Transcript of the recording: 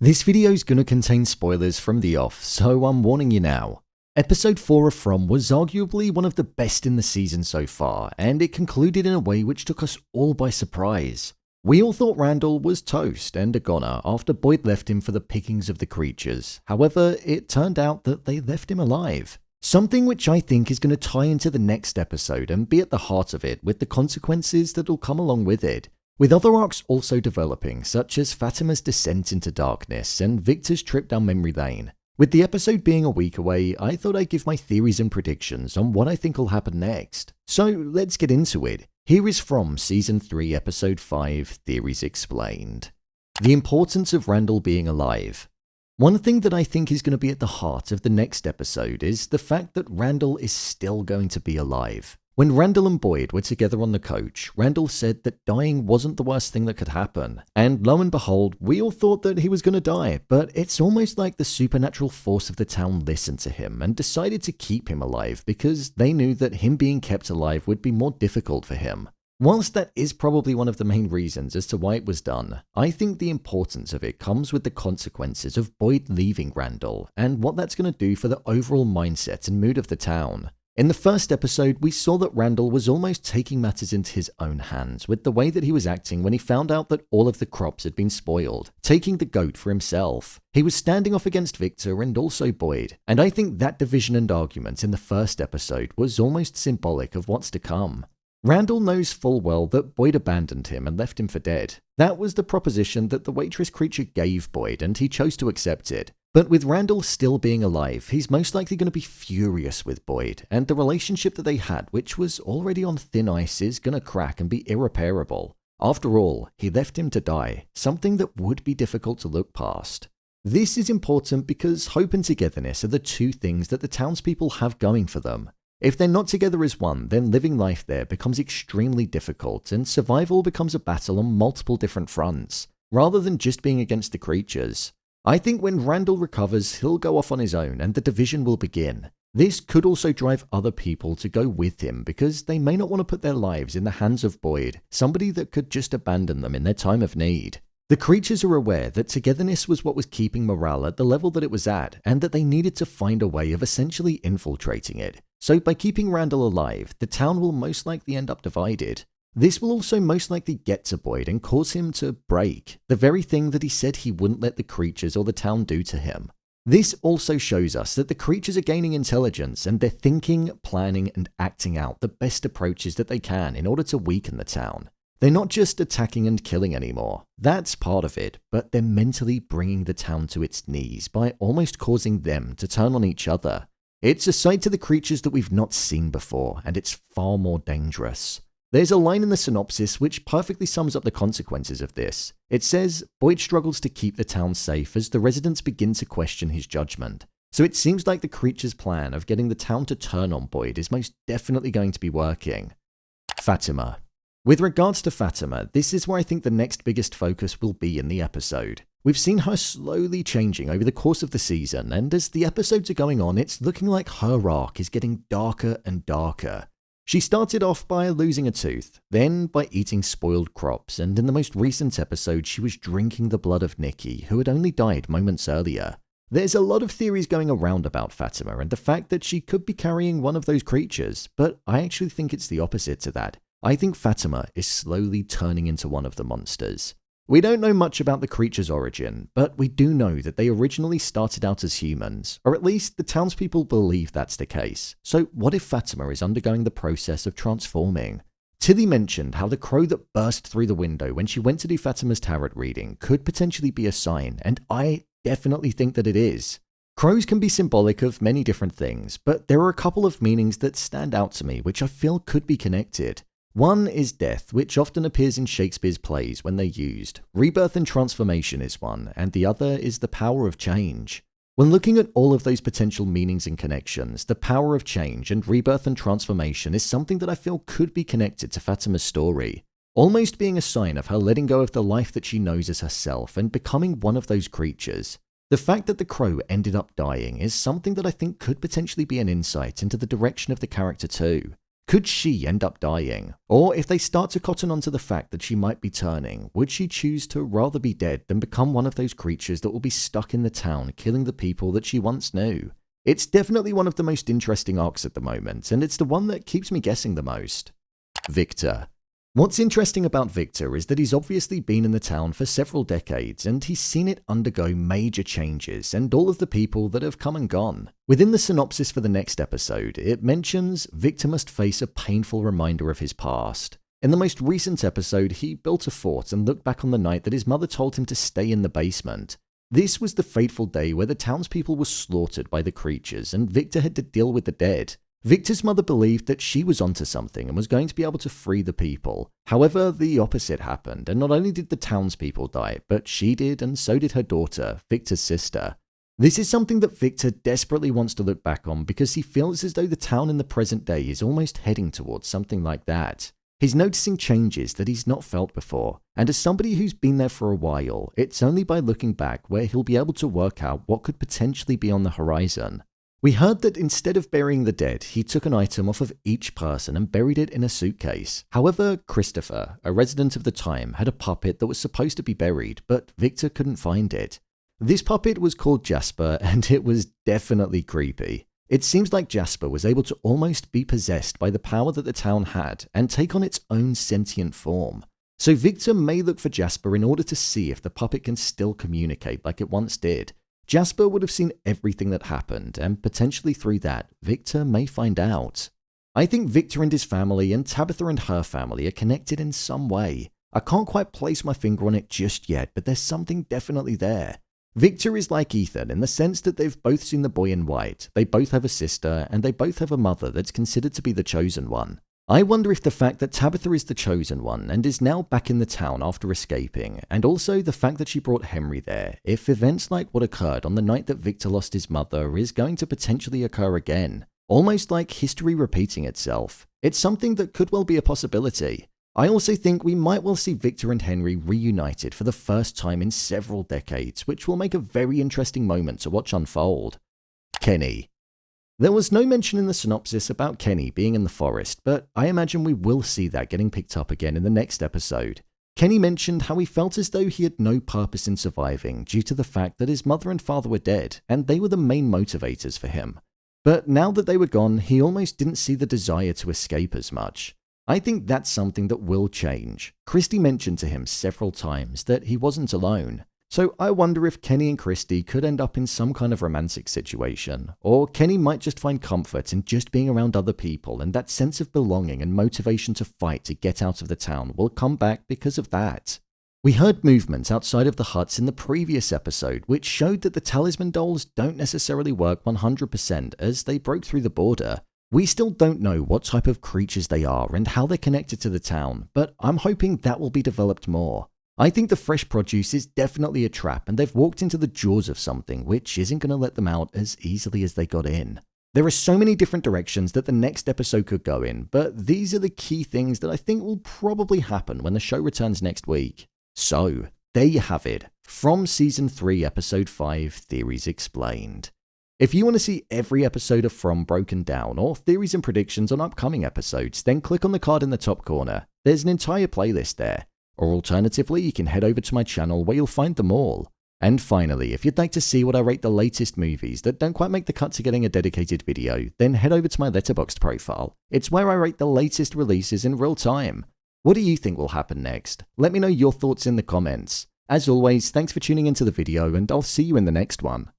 This video is going to contain spoilers from the off, so I'm warning you now. Episode 4 of From was arguably one of the best in the season so far, and it concluded in a way which took us all by surprise. We all thought Randall was toast and a goner after Boyd left him for the pickings of the creatures. However, it turned out that they left him alive. Something which I think is going to tie into the next episode and be at the heart of it with the consequences that will come along with it. With other arcs also developing, such as Fatima's descent into darkness and Victor's trip down memory lane. With the episode being a week away, I thought I'd give my theories and predictions on what I think will happen next. So let's get into it. Here is From Season 3, Episode 5, Theories Explained. The importance of Randall being alive. One thing that I think is going to be at the heart of the next episode is the fact that Randall is still going to be alive. When Randall and Boyd were together on the coach, Randall said that dying wasn't the worst thing that could happen. And lo and behold, we all thought that he was going to die, but it's almost like the supernatural force of the town listened to him and decided to keep him alive because they knew that him being kept alive would be more difficult for him. Whilst that is probably one of the main reasons as to why it was done, I think the importance of it comes with the consequences of Boyd leaving Randall and what that's going to do for the overall mindset and mood of the town. In the first episode, we saw that Randall was almost taking matters into his own hands with the way that he was acting when he found out that all of the crops had been spoiled, taking the goat for himself. He was standing off against Victor and also Boyd, and I think that division and argument in the first episode was almost symbolic of what's to come. Randall knows full well that Boyd abandoned him and left him for dead. That was the proposition that the waitress creature gave Boyd, and he chose to accept it. But with Randall still being alive, he's most likely going to be furious with Boyd, and the relationship that they had, which was already on thin ice, is going to crack and be irreparable. After all, he left him to die, something that would be difficult to look past. This is important because hope and togetherness are the two things that the townspeople have going for them. If they're not together as one, then living life there becomes extremely difficult, and survival becomes a battle on multiple different fronts, rather than just being against the creatures. I think when Randall recovers, he'll go off on his own and the division will begin. This could also drive other people to go with him because they may not want to put their lives in the hands of Boyd, somebody that could just abandon them in their time of need. The creatures are aware that togetherness was what was keeping morale at the level that it was at, and that they needed to find a way of essentially infiltrating it. So by keeping Randall alive, the town will most likely end up divided. This will also most likely get to Boyd and cause him to break, the very thing that he said he wouldn't let the creatures or the town do to him. This also shows us that the creatures are gaining intelligence and they're thinking, planning and acting out the best approaches that they can in order to weaken the town. They're not just attacking and killing anymore, that's part of it, but they're mentally bringing the town to its knees by almost causing them to turn on each other. It's a side to the creatures that we've not seen before, and it's far more dangerous. There's a line in the synopsis which perfectly sums up the consequences of this. It says, Boyd struggles to keep the town safe as the residents begin to question his judgment. So it seems like the creature's plan of getting the town to turn on Boyd is most definitely going to be working. Fatima. With regards to Fatima, this is where I think the next biggest focus will be in the episode. We've seen her slowly changing over the course of the season, and as the episodes are going on, it's looking like her arc is getting darker and darker. She started off by losing a tooth, then by eating spoiled crops, and in the most recent episode she was drinking the blood of Nicky, who had only died moments earlier. There's a lot of theories going around about Fatima and the fact that she could be carrying one of those creatures, but I actually think it's the opposite to that. I think Fatima is slowly turning into one of the monsters. We don't know much about the creature's origin, but we do know that they originally started out as humans, or at least the townspeople believe that's the case. So what if Fatima is undergoing the process of transforming? Tilly mentioned how the crow that burst through the window when she went to do Fatima's tarot reading could potentially be a sign, and I definitely think that it is. Crows can be symbolic of many different things, but there are a couple of meanings that stand out to me which I feel could be connected. One is death, which often appears in Shakespeare's plays when they're used. Rebirth and transformation is one, and the other is the power of change. When looking at all of those potential meanings and connections, the power of change and rebirth and transformation is something that I feel could be connected to Fatima's story, almost being a sign of her letting go of the life that she knows as herself and becoming one of those creatures. The fact that the crow ended up dying is something that I think could potentially be an insight into the direction of the character too. Could she end up dying? Or if they start to cotton onto the fact that she might be turning, would she choose to rather be dead than become one of those creatures that will be stuck in the town killing the people that she once knew? It's definitely one of the most interesting arcs at the moment, and it's the one that keeps me guessing the most. Victor. What's interesting about Victor is that he's obviously been in the town for several decades and he's seen it undergo major changes and all of the people that have come and gone. Within the synopsis for the next episode, it mentions Victor must face a painful reminder of his past. In the most recent episode, he built a fort and looked back on the night that his mother told him to stay in the basement. This was the fateful day where the townspeople were slaughtered by the creatures and Victor had to deal with the dead. Victor's mother believed that she was onto something and was going to be able to free the people. However, the opposite happened, and not only did the townspeople die, but she did, and so did her daughter, Victor's sister. This is something that Victor desperately wants to look back on because he feels as though the town in the present day is almost heading towards something like that. He's noticing changes that he's not felt before, and as somebody who's been there for a while, it's only by looking back where he'll be able to work out what could potentially be on the horizon. We heard that instead of burying the dead, he took an item off of each person and buried it in a suitcase. However, Christopher, a resident of the time, had a puppet that was supposed to be buried, but Victor couldn't find it. This puppet was called Jasper, and it was definitely creepy. It seems like Jasper was able to almost be possessed by the power that the town had and take on its own sentient form. So Victor may look for Jasper in order to see if the puppet can still communicate like it once did. Jasper would have seen everything that happened, and potentially through that, Victor may find out. I think Victor and his family and Tabitha and her family are connected in some way. I can't quite place my finger on it just yet, but there's something definitely there. Victor is like Ethan in the sense that they've both seen the boy in white, they both have a sister, and they both have a mother that's considered to be the chosen one. I wonder if the fact that Tabitha is the chosen one and is now back in the town after escaping, and also the fact that she brought Henry there, if events like what occurred on the night that Victor lost his mother is going to potentially occur again. Almost like history repeating itself. It's something that could well be a possibility. I also think we might well see Victor and Henry reunited for the first time in several decades, which will make a very interesting moment to watch unfold. Kenny. There was no mention in the synopsis about Kenny being in the forest, but I imagine we will see that getting picked up again in the next episode. Kenny mentioned how he felt as though he had no purpose in surviving due to the fact that his mother and father were dead, and they were the main motivators for him. But now that they were gone, he almost didn't see the desire to escape as much. I think that's something that will change. Christy mentioned to him several times that he wasn't alone. So I wonder if Kenny and Christy could end up in some kind of romantic situation, or Kenny might just find comfort in just being around other people, and that sense of belonging and motivation to fight to get out of the town will come back because of that. We heard movement outside of the huts in the previous episode, which showed that the talisman dolls don't necessarily work 100% as they broke through the border. We still don't know what type of creatures they are and how they're connected to the town, but I'm hoping that will be developed more. I think the fresh produce is definitely a trap, and they've walked into the jaws of something which isn't going to let them out as easily as they got in. There are so many different directions that the next episode could go in, but these are the key things that I think will probably happen when the show returns next week. So, there you have it, from Season 3, Episode 5, Theories Explained. If you want to see every episode of From broken down, or theories and predictions on upcoming episodes, then click on the card in the top corner. There's an entire playlist there. Or alternatively, you can head over to my channel where you'll find them all. And finally, if you'd like to see what I rate the latest movies that don't quite make the cut to getting a dedicated video, then head over to my Letterboxd profile. It's where I rate the latest releases in real time. What do you think will happen next? Let me know your thoughts in the comments. As always, thanks for tuning into the video, and I'll see you in the next one.